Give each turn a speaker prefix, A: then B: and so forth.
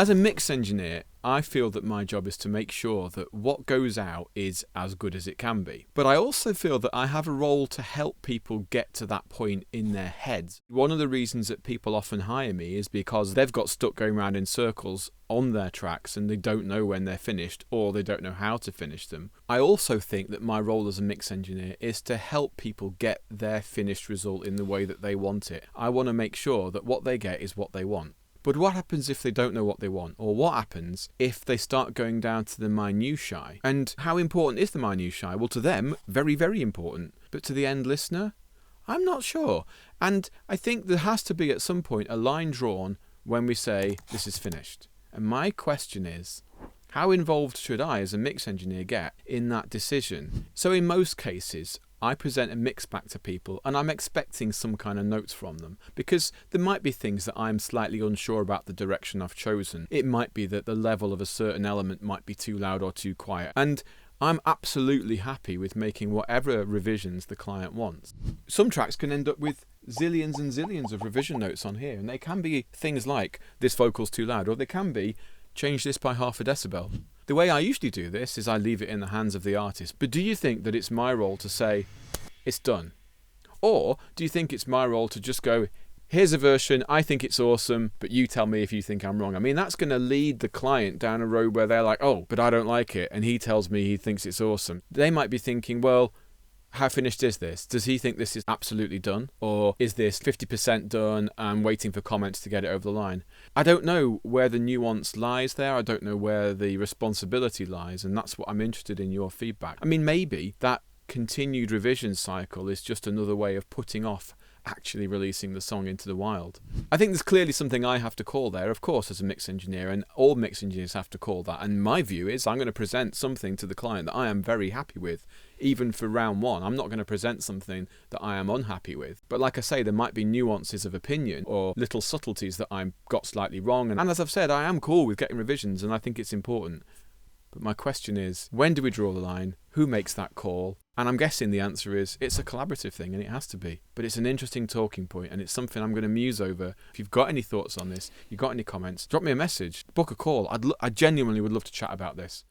A: As a mix engineer, I feel that my job is to make sure that what goes out is as good as it can be. But I also feel that I have a role to help people get to that point in their heads. One of the reasons that people often hire me is because they've got stuck going around in circles on their tracks and they don't know when they're finished, or they don't know how to finish them. I also think that my role as a mix engineer is to help people get their finished result in the way that they want it. I want to make sure that what they get is what they want. But what happens if they don't know what they want? Or what happens if they start going down to the minutiae? And how important is the minutiae? Well, to them, very, very important. But to the end listener, I'm not sure. And I think there has to be at some point a line drawn when we say this is finished. And my question is, how involved should I as a mix engineer get in that decision? So in most cases, I present a mix back to people and I'm expecting some kind of notes from them, because there might be things that I'm slightly unsure about the direction I've chosen. It might be that the level of a certain element might be too loud or too quiet, and I'm absolutely happy with making whatever revisions the client wants. Some tracks can end up with zillions and zillions of revision notes on here, and they can be things like this vocal's too loud, or they can be change this by half a decibel. The way I usually do this is I leave it in the hands of the artist. But do you think that it's my role to say, it's done? Or do you think it's my role to just go, here's a version, I think it's awesome, but you tell me if you think I'm wrong? I mean, that's going to lead the client down a road where they're like, oh, but I don't like it, and he tells me he thinks it's awesome. They might be thinking, well, how finished is this? Does he think this is absolutely done? Or is this 50% done and waiting for comments to get it over the line? I don't know where the nuance lies there. I don't know where the responsibility lies. And that's what I'm interested in your feedback. I mean, maybe that continued revision cycle is just another way of putting off actually releasing the song into the wild. I think there's clearly something I have to call there, of course, as a mix engineer, and all mix engineers have to call that. And my view is I'm going to present something to the client that I am very happy with, even for round one. I'm not going to present something that I am unhappy with. But like I say, there might be nuances of opinion or little subtleties that I got slightly wrong. And as I've said, I am cool with getting revisions and I think it's important. But my question is, when do we draw the line? Who makes that call? And I'm guessing the answer is it's a collaborative thing, and it has to be. But it's an interesting talking point, and it's something I'm going to muse over. If you've got any thoughts on this, you've got any comments, drop me a message, book a call. I genuinely would love to chat about this.